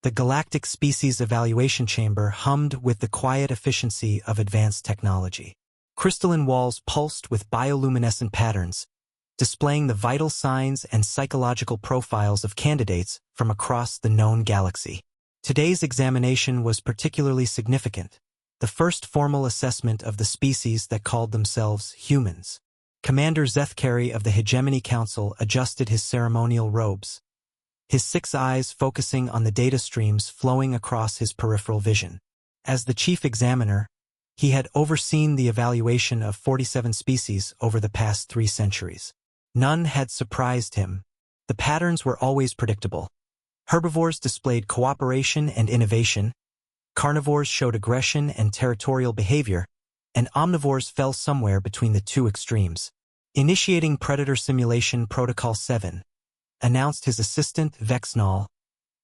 The Galactic Species Evaluation Chamber hummed with the quiet efficiency of advanced technology. Crystalline walls pulsed with bioluminescent patterns, displaying the vital signs and psychological profiles of candidates from across the known galaxy. Today's examination was particularly significant, the first formal assessment of the species that called themselves humans. Commander Zethkari of the Hegemony Council adjusted his ceremonial robes, his 6 eyes focusing on the data streams flowing across his peripheral vision. As the chief examiner, he had overseen the evaluation of 47 species over the past 3 centuries. None had surprised him. The patterns were always predictable. Herbivores displayed cooperation and innovation, carnivores showed aggression and territorial behavior, and omnivores fell somewhere between the 2 extremes. Initiating Predator Simulation Protocol 7, announced his assistant Vexnall,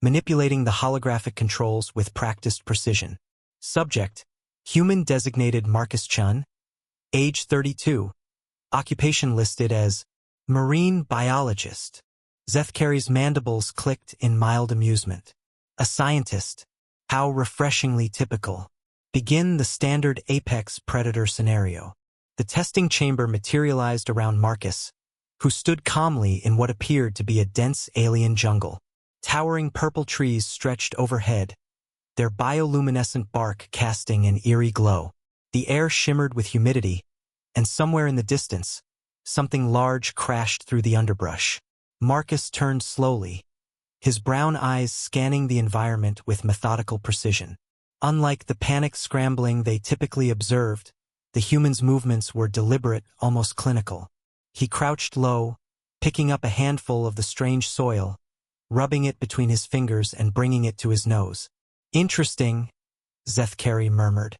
manipulating the holographic controls with practiced precision. Subject: human-designated Marcus Chen, age 32, occupation listed as marine biologist. Zethkari's mandibles clicked in mild amusement. A scientist. How refreshingly typical. Begin the standard apex predator scenario. The testing chamber materialized around Marcus, who stood calmly in what appeared to be a dense alien jungle. Towering purple trees stretched overhead, their bioluminescent bark casting an eerie glow. The air shimmered with humidity, and somewhere in the distance, something large crashed through the underbrush. Marcus turned slowly, his brown eyes scanning the environment with methodical precision. Unlike the panicked scrambling they typically observed, the human's movements were deliberate, almost clinical. He crouched low, picking up a handful of the strange soil, rubbing it between his fingers and bringing it to his nose. Interesting, Zethkari murmured.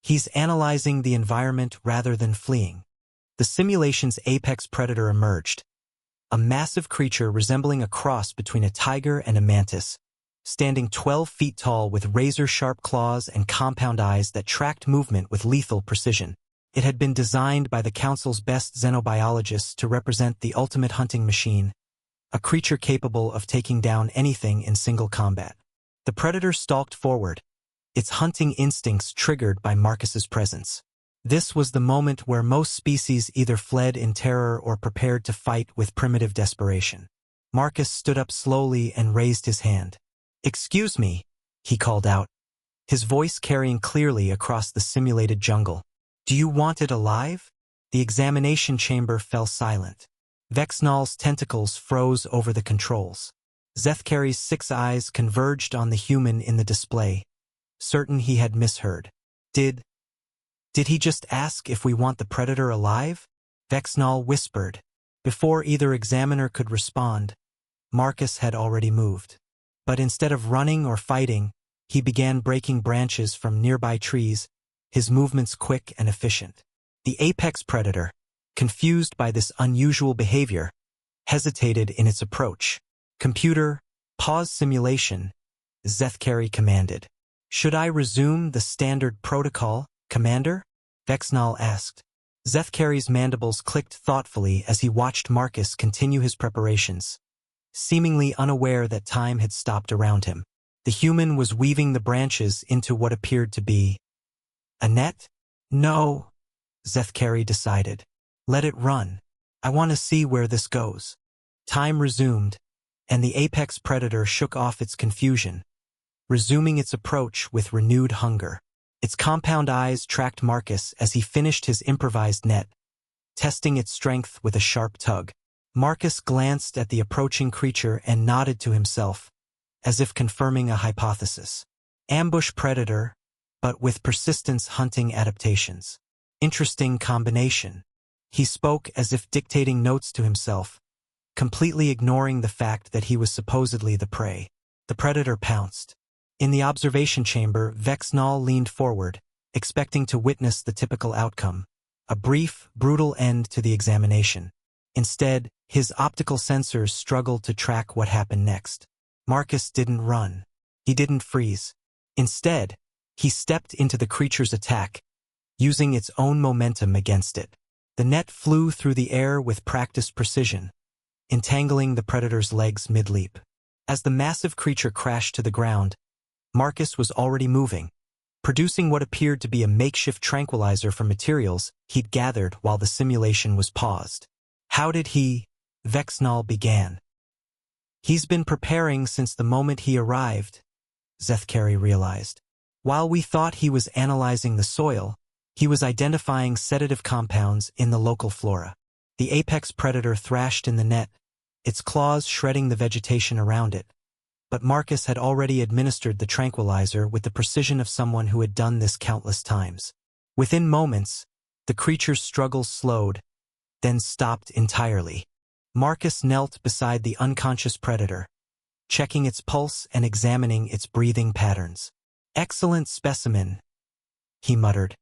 He's analyzing the environment rather than fleeing. The simulation's apex predator emerged, a massive creature resembling a cross between a tiger and a mantis, standing 12 feet tall with razor-sharp claws and compound eyes that tracked movement with lethal precision. It had been designed by the Council's best xenobiologists to represent the ultimate hunting machine, a creature capable of taking down anything in single combat. The predator stalked forward, its hunting instincts triggered by Marcus's presence. This was the moment where most species either fled in terror or prepared to fight with primitive desperation. Marcus stood up slowly and raised his hand. "Excuse me," he called out, his voice carrying clearly across the simulated jungle. "Do you want it alive?" The examination chamber fell silent. Vexnall's tentacles froze over the controls. Zethkari's 6 eyes converged on the human in the display, certain he had misheard. Did he just ask if we want the predator alive? Vexnall whispered. Before either examiner could respond, Marcus had already moved. But instead of running or fighting, he began breaking branches from nearby trees, his movements quick and efficient. The apex predator, confused by this unusual behavior, hesitated in its approach. "Computer, pause simulation," Zethkari commanded. "Should I resume the standard protocol, Commander?" Vexnall asked. Zethkari's mandibles clicked thoughtfully as he watched Marcus continue his preparations, seemingly unaware that time had stopped around him. The human was weaving the branches into what appeared to be a net? "No," Zethkari decided. "Let it run. I want to see where this goes." Time resumed, and the apex predator shook off its confusion, resuming its approach with renewed hunger. Its compound eyes tracked Marcus as he finished his improvised net, testing its strength with a sharp tug. Marcus glanced at the approaching creature and nodded to himself, as if confirming a hypothesis. Ambush predator, but with persistence hunting adaptations. Interesting combination. He spoke as if dictating notes to himself, completely ignoring the fact that he was supposedly the prey. The predator pounced. In the observation chamber, Vexnall leaned forward, expecting to witness the typical outcome, a brief, brutal end to the examination. Instead, his optical sensors struggled to track what happened next. Marcus didn't run. He didn't freeze. Instead, he stepped into the creature's attack, using its own momentum against it. The net flew through the air with practiced precision, entangling the predator's legs mid-leap. As the massive creature crashed to the ground, Marcus was already moving, producing what appeared to be a makeshift tranquilizer from materials he'd gathered while the simulation was paused. How did he? Vexnall began. He's been preparing since the moment he arrived, Zethkari realized. While we thought he was analyzing the soil, he was identifying sedative compounds in the local flora. The apex predator thrashed in the net, its claws shredding the vegetation around it. But Marcus had already administered the tranquilizer with the precision of someone who had done this countless times. Within moments, the creature's struggles slowed, then stopped entirely. Marcus knelt beside the unconscious predator, checking its pulse and examining its breathing patterns. "Excellent specimen," he muttered,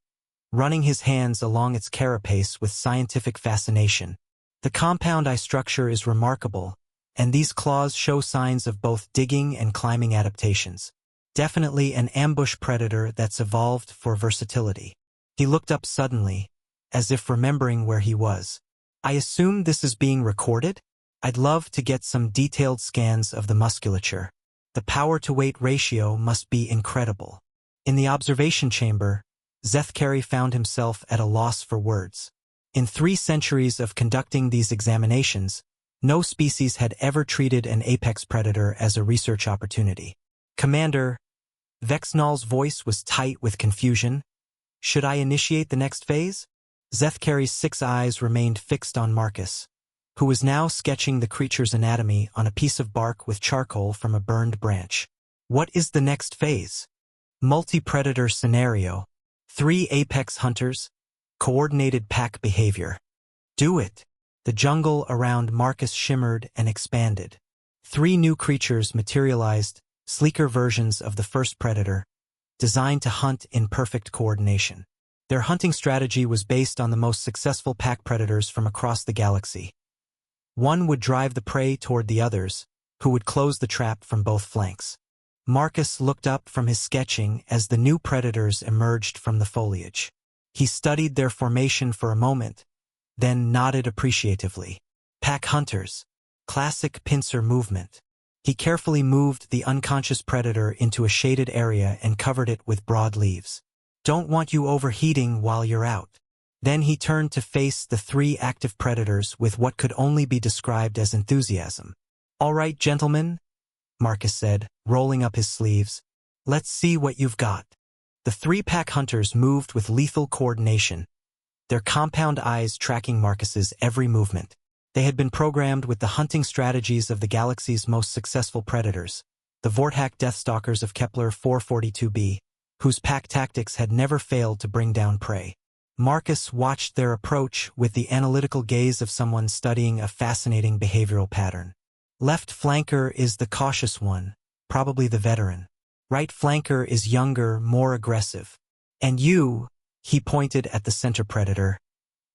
running his hands along its carapace with scientific fascination. "The compound eye structure is remarkable, and these claws show signs of both digging and climbing adaptations. Definitely an ambush predator that's evolved for versatility." He looked up suddenly, as if remembering where he was. "I assume this is being recorded? I'd love to get some detailed scans of the musculature. The power-to-weight ratio must be incredible." In the observation chamber, Zethkari found himself at a loss for words. In 3 centuries of conducting these examinations, no species had ever treated an apex predator as a research opportunity. "Commander," Vexnall's voice was tight with confusion. "Should I initiate the next phase?" Zethkari's 6 eyes remained fixed on Marcus, who was now sketching the creature's anatomy on a piece of bark with charcoal from a burned branch. "What is the next phase?" "Multi-predator scenario. 3 apex hunters. Coordinated pack behavior." "Do it." The jungle around Marcus shimmered and expanded. 3 new creatures materialized, sleeker versions of the first predator, designed to hunt in perfect coordination. Their hunting strategy was based on the most successful pack predators from across the galaxy. One would drive the prey toward the others, who would close the trap from both flanks. Marcus looked up from his sketching as the new predators emerged from the foliage. He studied their formation for a moment, then nodded appreciatively. Pack hunters. Classic pincer movement. He carefully moved the unconscious predator into a shaded area and covered it with broad leaves. "Don't want you overheating while you're out." Then he turned to face the 3 active predators with what could only be described as enthusiasm. "All right, gentlemen," Marcus said, rolling up his sleeves. "Let's see what you've got." The 3 pack hunters moved with lethal coordination, their compound eyes tracking Marcus's every movement. They had been programmed with the hunting strategies of the galaxy's most successful predators, the Vorthak Deathstalkers of Kepler 442b, whose pack tactics had never failed to bring down prey. Marcus watched their approach with the analytical gaze of someone studying a fascinating behavioral pattern. Left flanker is the cautious one, probably the veteran. Right flanker is younger, more aggressive. And you, he pointed at the center predator,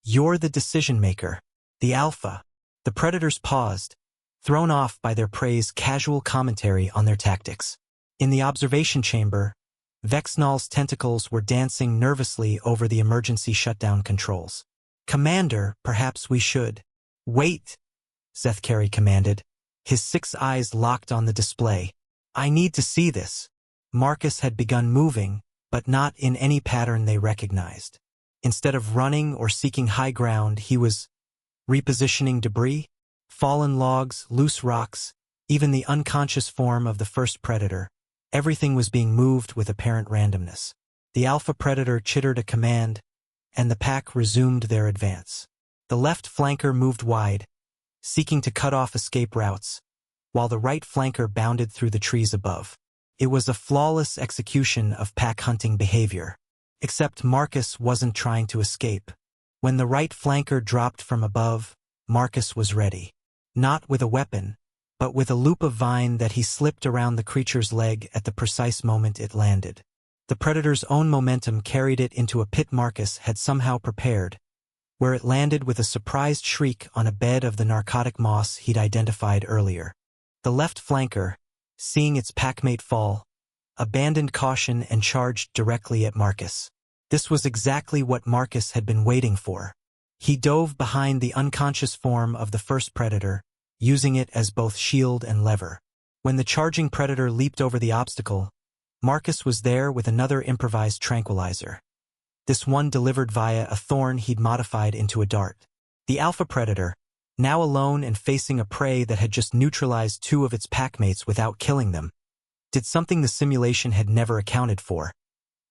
you're the decision maker, the alpha. The predators paused, thrown off by their prey's casual commentary on their tactics. In the observation chamber, Vexnall's tentacles were dancing nervously over the emergency shutdown controls. "Commander, perhaps we should." "Wait," Zethkari commanded, his 6 eyes locked on the display. "I need to see this." Marcus had begun moving, but not in any pattern they recognized. Instead of running or seeking high ground, he was repositioning debris, fallen logs, loose rocks, even the unconscious form of the first predator. Everything was being moved with apparent randomness. The alpha predator chittered a command, and the pack resumed their advance. The left flanker moved wide, seeking to cut off escape routes, while the right flanker bounded through the trees above. It was a flawless execution of pack hunting behavior. Except Marcus wasn't trying to escape. When the right flanker dropped from above, Marcus was ready. Not with a weapon, but with a loop of vine that he slipped around the creature's leg at the precise moment it landed. The predator's own momentum carried it into a pit Marcus had somehow prepared, where it landed with a surprised shriek on a bed of the narcotic moss he'd identified earlier. The left flanker, seeing its packmate fall, abandoned caution and charged directly at Marcus. This was exactly what Marcus had been waiting for. He dove behind the unconscious form of the first predator, using it as both shield and lever. When the charging predator leaped over the obstacle, Marcus was there with another improvised tranquilizer. This one delivered via a thorn he'd modified into a dart. The alpha predator, now alone and facing a prey that had just neutralized two of its packmates without killing them, did something the simulation had never accounted for.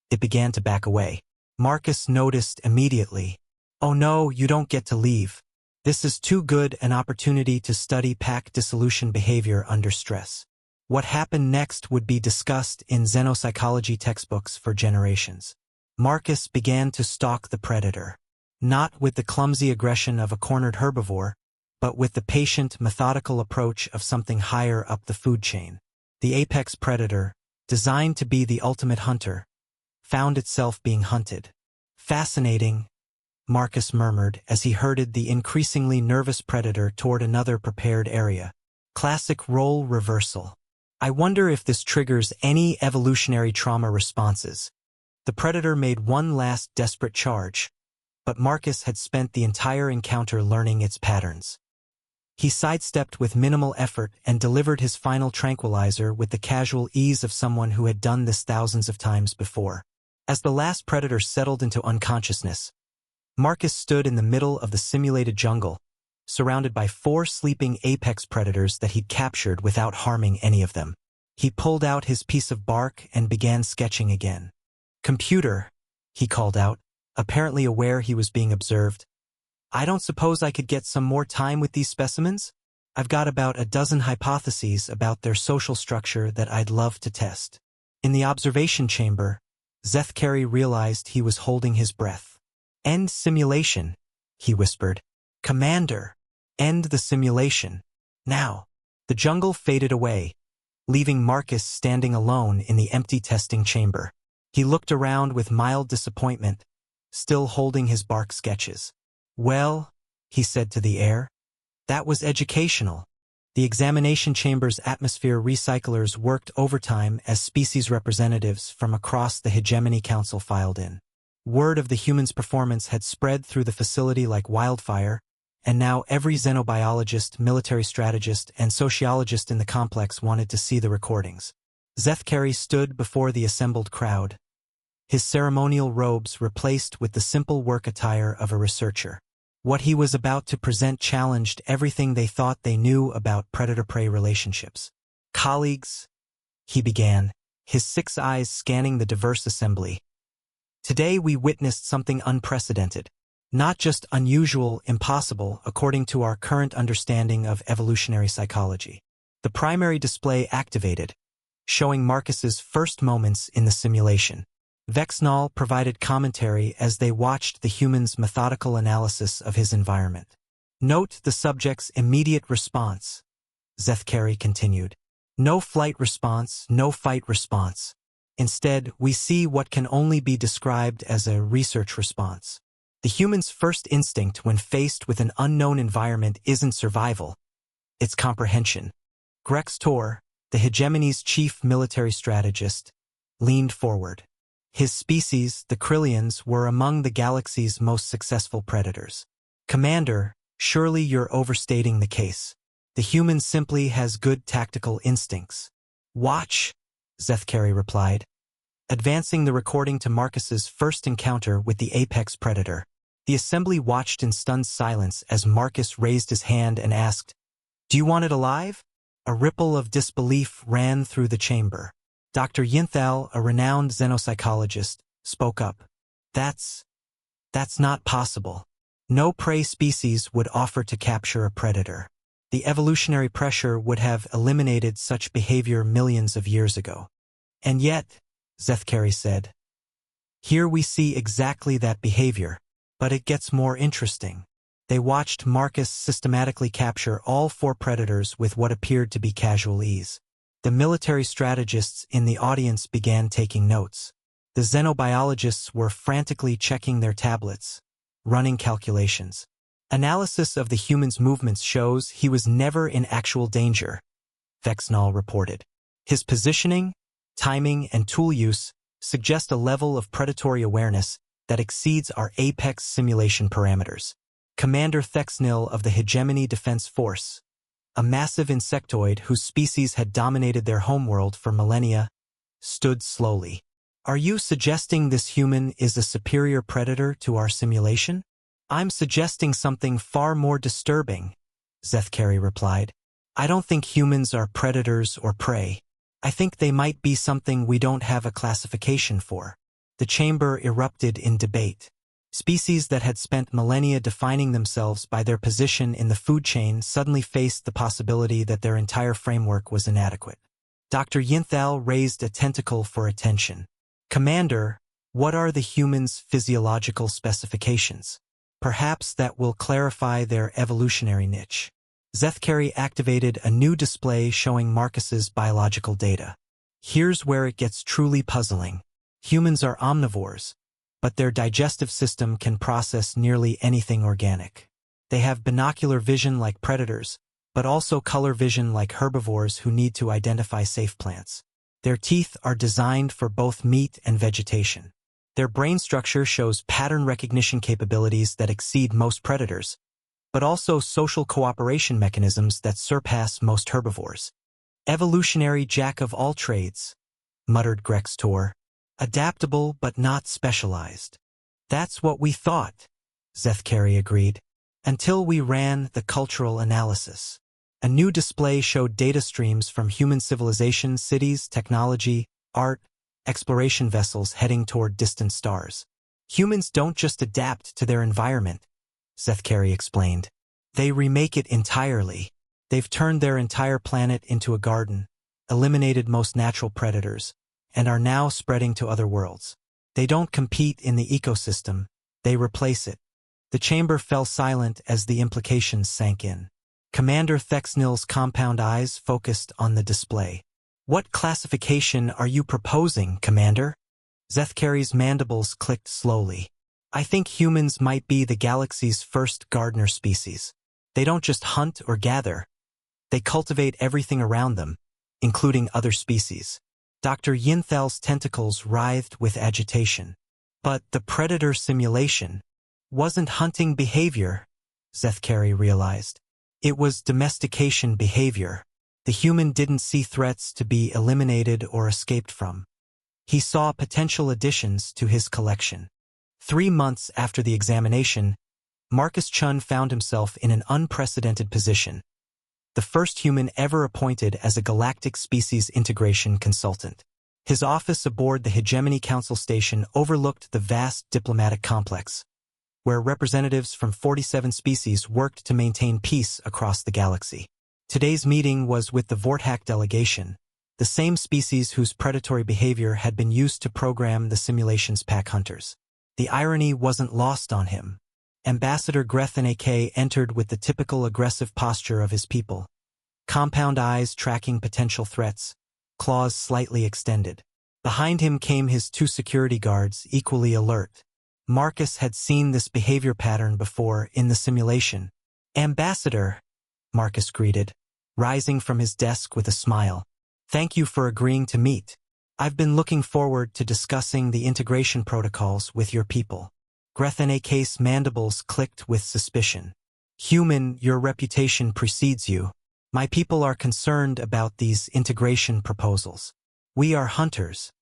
It began to back away. Marcus noticed immediately. "Oh no, you don't get to leave. This is too good an opportunity to study pack dissolution behavior under stress." What happened next would be discussed in xenopsychology textbooks for generations. Marcus began to stalk the predator, not with the clumsy aggression of a cornered herbivore, but with the patient, methodical approach of something higher up the food chain. The apex predator, designed to be the ultimate hunter, found itself being hunted. "Fascinating," Marcus murmured as he herded the increasingly nervous predator toward another prepared area. Classic role reversal. "I wonder if this triggers any evolutionary trauma responses." The predator made one last desperate charge, but Marcus had spent the entire encounter learning its patterns. He sidestepped with minimal effort and delivered his final tranquilizer with the casual ease of someone who had done this thousands of times before. As the last predator settled into unconsciousness, Marcus stood in the middle of the simulated jungle, surrounded by 4 sleeping apex predators that he'd captured without harming any of them. He pulled out his piece of bark and began sketching again. "Computer," he called out, apparently aware he was being observed. "I don't suppose I could get some more time with these specimens? I've got about a dozen hypotheses about their social structure that I'd love to test." In the observation chamber, Zethkari realized he was holding his breath. "End simulation," he whispered. "Commander, end the simulation. Now." The jungle faded away, leaving Marcus standing alone in the empty testing chamber. He looked around with mild disappointment, still holding his bark sketches. "Well," he said to the air, "that was educational." The examination chamber's atmosphere recyclers worked overtime as species representatives from across the Hegemony Council filed in. Word of the humans' performance had spread through the facility like wildfire, and now every xenobiologist, military strategist, and sociologist in the complex wanted to see the recordings. Zethkari stood before the assembled crowd, his ceremonial robes replaced with the simple work attire of a researcher. What he was about to present challenged everything they thought they knew about predator-prey relationships. "Colleagues," he began, his 6 eyes scanning the diverse assembly. "Today we witnessed something unprecedented. Not just unusual, impossible, according to our current understanding of evolutionary psychology." The primary display activated, showing Marcus's first moments in the simulation. Vexnall provided commentary as they watched the humans' methodical analysis of his environment. "Note the subject's immediate response," Zethkari continued. "No flight response, no fight response. Instead, we see what can only be described as a research response. The human's first instinct when faced with an unknown environment isn't survival, it's comprehension." Grex Tor, the Hegemony's chief military strategist, leaned forward. His species, the Krillians, were among the galaxy's most successful predators. "Commander, surely you're overstating the case. The human simply has good tactical instincts." "Watch," Zethkari replied, advancing the recording to Marcus's first encounter with the apex predator. The assembly watched in stunned silence as Marcus raised his hand and asked, "Do you want it alive?" A ripple of disbelief ran through the chamber. Dr. Yinthal, a renowned xenopsychologist, spoke up. That's not possible. No prey species would offer to capture a predator. The evolutionary pressure would have eliminated such behavior millions of years ago." "And yet," Zethkari said, "here we see exactly that behavior, but it gets more interesting." They watched Marcus systematically capture all 4 predators with what appeared to be casual ease. The military strategists in the audience began taking notes. The xenobiologists were frantically checking their tablets, running calculations. "Analysis of the human's movements shows he was never in actual danger," Vexnall reported. "His positioning, timing, and tool use suggest a level of predatory awareness that exceeds our apex simulation parameters." Commander Thexnil of the Hegemony Defense Force, A massive insectoid whose species had dominated their homeworld for millennia, stood slowly. "Are you suggesting this human is a superior predator to our simulation?" "I'm suggesting something far more disturbing," Zethkari replied. "I don't think humans are predators or prey. I think they might be something we don't have a classification for." The chamber erupted in debate. Species that had spent millennia defining themselves by their position in the food chain suddenly faced the possibility that their entire framework was inadequate. Dr. Yinthal raised a tentacle for attention. "Commander, what are the humans' physiological specifications? Perhaps that will clarify their evolutionary niche." Zethkari activated a new display showing Marcus's biological data. "Here's where it gets truly puzzling. Humans are omnivores, but their digestive system can process nearly anything organic. They have binocular vision like predators, but also color vision like herbivores who need to identify safe plants. Their teeth are designed for both meat and vegetation. Their brain structure shows pattern recognition capabilities that exceed most predators, but also social cooperation mechanisms that surpass most herbivores. Evolutionary jack of all trades," muttered Grex Tor. "Adaptable but not specialized." "That's what we thought," Zethkari agreed, "until we ran the cultural analysis." A new display showed data streams from human civilization, cities, technology, art, exploration vessels heading toward distant stars. "Humans don't just adapt to their environment," Zethkari explained. "They remake it entirely. They've turned their entire planet into a garden, eliminated most natural predators, and are now spreading to other worlds. They don't compete in the ecosystem, they replace it." The chamber fell silent as the implications sank in. Commander Thexnil's compound eyes focused on the display. "What classification are you proposing, Commander?" Zethkari's mandibles clicked slowly. "I think humans might be the galaxy's first gardener species. They don't just hunt or gather. They cultivate everything around them, including other species." Dr. Yinthal's tentacles writhed with agitation. "But the predator simulation wasn't hunting behavior," Zethkari realized. "It was domestication behavior. The human didn't see threats to be eliminated or escaped from. He saw potential additions to his collection." 3 months after the examination, Marcus Chen found himself in an unprecedented position. The first human ever appointed as a Galactic species integration consultant. His office aboard the Hegemony Council station overlooked the vast diplomatic complex, where representatives from 47 species worked to maintain peace across the galaxy. Today's meeting was with the Vorthak delegation, the same species whose predatory behavior had been used to program the simulation's pack hunters. The irony wasn't lost on him. Ambassador Grethanak entered with the typical aggressive posture of his people. Compound eyes tracking potential threats, claws slightly extended. Behind him came his 2 security guards, equally alert. Marcus had seen this behavior pattern before in the simulation. "Ambassador," Marcus greeted, rising from his desk with a smile. "Thank you for agreeing to meet. I've been looking forward to discussing the integration protocols with your people." Grethanak's mandibles clicked with suspicion. "Human, your reputation precedes you. My people are concerned about these integration proposals. We are hunters,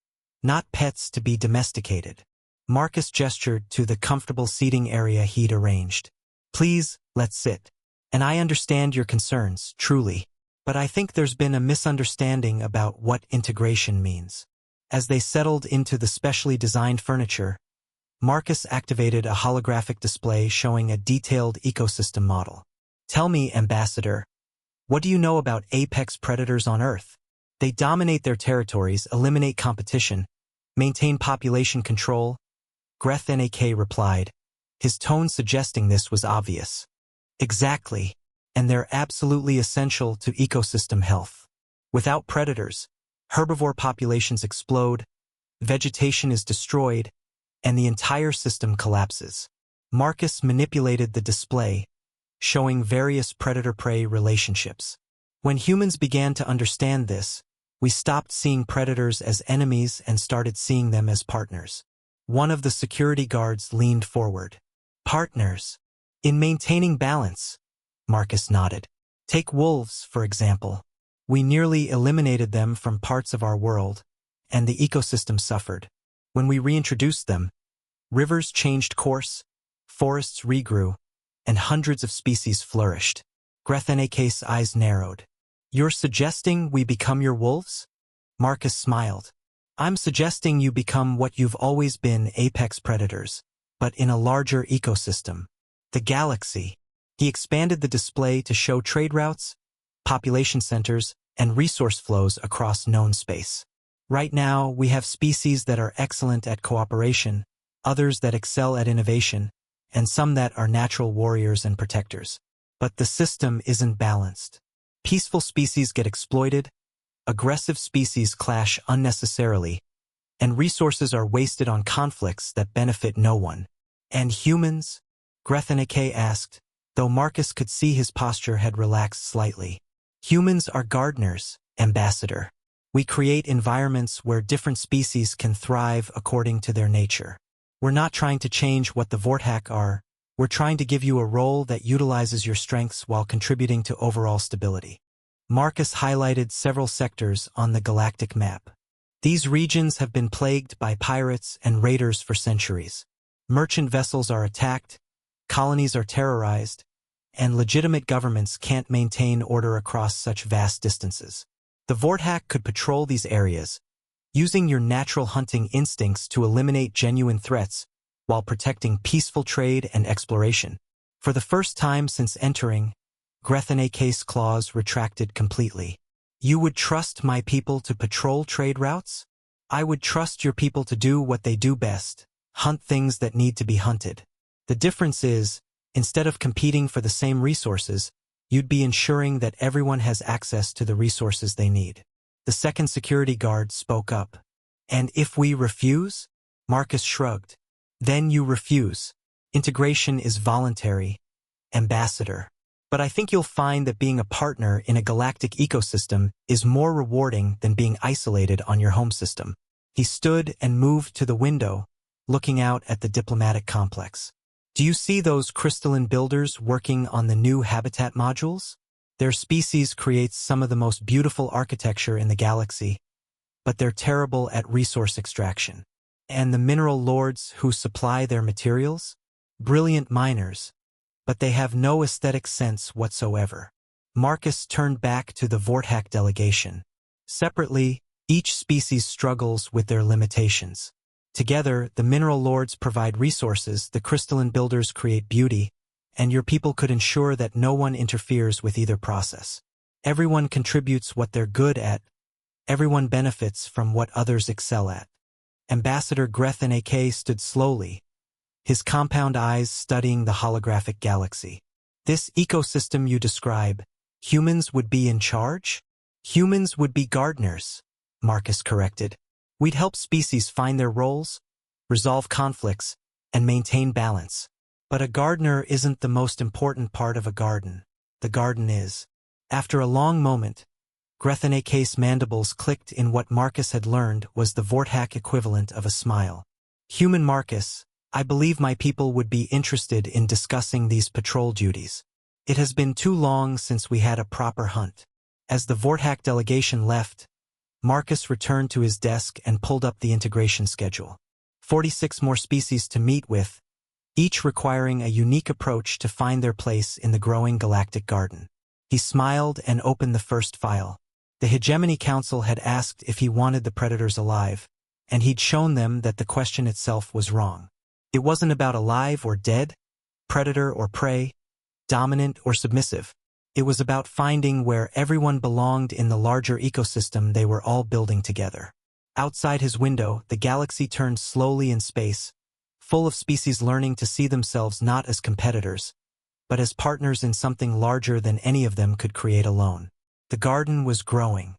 not pets to be domesticated." Marcus gestured to the comfortable seating area he'd arranged. "Please, let's sit. And I understand your concerns, truly. But I think there's been a misunderstanding about what integration means." As they settled into the specially designed furniture, Marcus activated a holographic display showing a detailed ecosystem model. "Tell me, Ambassador, what do you know about apex predators on Earth? They dominate their territories, eliminate competition, maintain population control." Grethanak replied, his tone suggesting this was obvious. "Exactly, and they're absolutely essential to ecosystem health. Without predators, herbivore populations explode, vegetation is destroyed, and the entire system collapses." Marcus manipulated the display, showing various predator-prey relationships. "When humans began to understand this, we stopped seeing predators as enemies and started seeing them as partners." One of the security guards leaned forward. "Partners? In maintaining balance?" Marcus nodded. Take wolves, for example. We nearly eliminated them from parts of our world, and the ecosystem suffered. When we reintroduced them, rivers changed course, forests regrew, and hundreds of species flourished. Gretheneka's eyes narrowed. You're suggesting we become your wolves? Marcus smiled. I'm suggesting you become what you've always been, apex predators, but in a larger ecosystem. The galaxy. He expanded the display to show trade routes, population centers, and resource flows across known space. Right now, we have species that are excellent at cooperation, others that excel at innovation, and some that are natural warriors and protectors. But the system isn't balanced. Peaceful species get exploited, aggressive species clash unnecessarily, and resources are wasted on conflicts that benefit no one. And humans? Gretheneke asked, though Marcus could see his posture had relaxed slightly. Humans are gardeners, Ambassador. We create environments where different species can thrive according to their nature. We're not trying to change what the Vorthak are, we're trying to give you a role that utilizes your strengths while contributing to overall stability. Marcus highlighted several sectors on the galactic map. These regions have been plagued by pirates and raiders for centuries. Merchant vessels are attacked, colonies are terrorized, and legitimate governments can't maintain order across such vast distances. The Vorthak could patrol these areas, using your natural hunting instincts to eliminate genuine threats while protecting peaceful trade and exploration. For the first time since entering, Gretheneka's claws retracted completely. You would trust my people to patrol trade routes? I would trust your people to do what they do best, hunt things that need to be hunted. The difference is, instead of competing for the same resources, you'd be ensuring that everyone has access to the resources they need. The second security guard spoke up. And if we refuse? Marcus shrugged. Then you refuse. Integration is voluntary, Ambassador. But I think you'll find that being a partner in a galactic ecosystem is more rewarding than being isolated on your home system. He stood and moved to the window, looking out at the diplomatic complex. Do you see those crystalline builders working on the new habitat modules? Their species creates some of the most beautiful architecture in the galaxy, but they're terrible at resource extraction. And the mineral lords who supply their materials? Brilliant miners, but they have no aesthetic sense whatsoever. Marcus turned back to the Vorthak delegation. Separately, each species struggles with their limitations. Together, the mineral lords provide resources, the crystalline builders create beauty, and your people could ensure that no one interferes with either process. Everyone contributes what they're good at. Everyone benefits from what others excel at. Ambassador Gretheneke stood slowly, his compound eyes studying the holographic galaxy. This ecosystem you describe, humans would be in charge? Humans would be gardeners, Marcus corrected. We'd help species find their roles, resolve conflicts, and maintain balance. But a gardener isn't the most important part of a garden. The garden is. After a long moment, Gretheneka's mandibles clicked in what Marcus had learned was the Vorthak equivalent of a smile. Human Marcus, I believe my people would be interested in discussing these patrol duties. It has been too long since we had a proper hunt. As the Vorthak delegation left, Marcus returned to his desk and pulled up the integration schedule. 46 more species to meet with, each requiring a unique approach to find their place in the growing galactic garden. He smiled and opened the first file. The Hegemony Council had asked if he wanted the predators alive, and he'd shown them that the question itself was wrong. It wasn't about alive or dead, predator or prey, dominant or submissive. It was about finding where everyone belonged in the larger ecosystem they were all building together. Outside his window, the galaxy turned slowly in space, full of species learning to see themselves not as competitors, but as partners in something larger than any of them could create alone. The garden was growing.